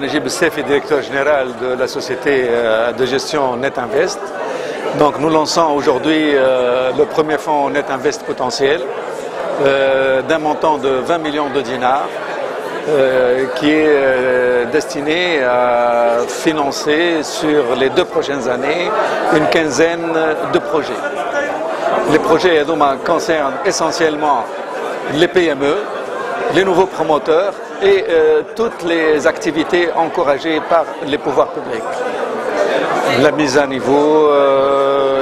Najib Sefi, directeur général de la société de gestion NetInvest. Donc nous lançons aujourd'hui le premier fonds NetInvest potentiel d'un montant de 20 millions de dinars qui est destiné à financer sur les 2 prochaines années une quinzaine de projets. Les projets concernent essentiellement les PME, les nouveaux promoteurs et toutes les activités encouragées par les pouvoirs publics. La mise à niveau,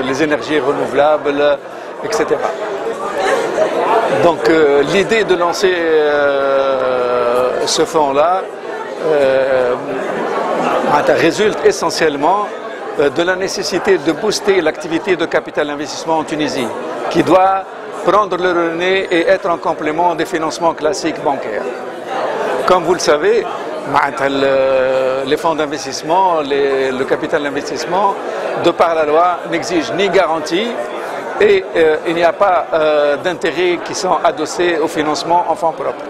les énergies renouvelables, etc. Donc l'idée de lancer ce fonds-là résulte essentiellement de la nécessité de booster l'activité de capital investissement en Tunisie, qui doit prendre le relais et être en complément des financements classiques bancaires. Comme vous le savez, les fonds d'investissement, le capital d'investissement, de par la loi, n'exigent ni garantie et il n'y a pas d'intérêts qui sont adossés au financement en fonds propres.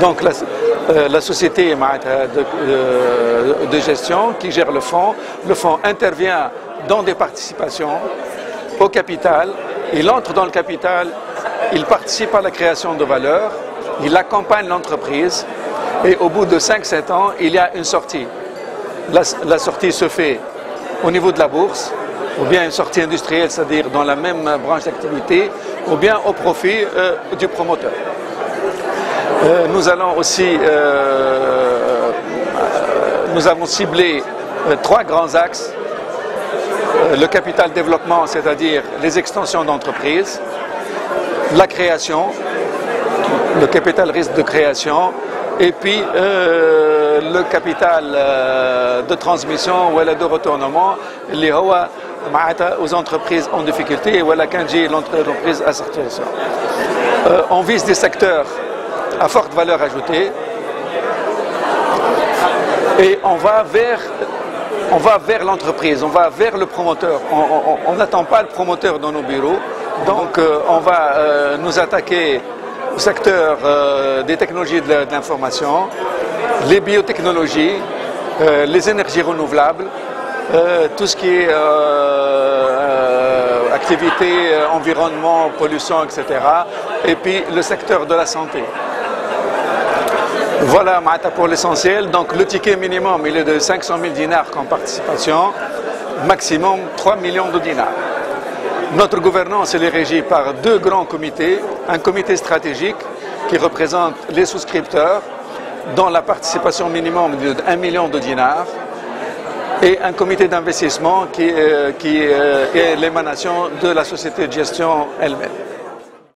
Donc la société de gestion qui gère le fonds intervient dans des participations au capital, il entre dans le capital, il participe à la création de valeur, il accompagne l'entreprise et au bout de 5-7 ans, il y a une sortie. La sortie se fait au niveau de la bourse, ou bien une sortie industrielle, c'est-à-dire dans la même branche d'activité, ou bien au profit du promoteur. Nous allons aussi, nous avons ciblé 3 grands axes. Le capital développement, c'est-à-dire les extensions d'entreprise, la création, le capital risque de création, et puis le capital de transmission ou de retournement, aux entreprises en difficulté ou l'entreprise à sortir. On vise des secteurs à forte valeur ajoutée et on va vers l'entreprise, on va vers le promoteur. On n'attend pas le promoteur dans nos bureaux, donc on va nous attaquer au secteur des technologies de l'information, les biotechnologies, les énergies renouvelables, tout ce qui est activité, environnement, pollution, etc. Et puis le secteur de la santé. Voilà pour l'essentiel. Donc le ticket minimum il est de 500 000 dinars comme participation, maximum 3 millions de dinars. Notre gouvernance est régie par 2 grands comités, un comité stratégique qui représente les souscripteurs dont la participation minimum est de 1 million de dinars et un comité d'investissement qui est l'émanation de la société de gestion elle-même.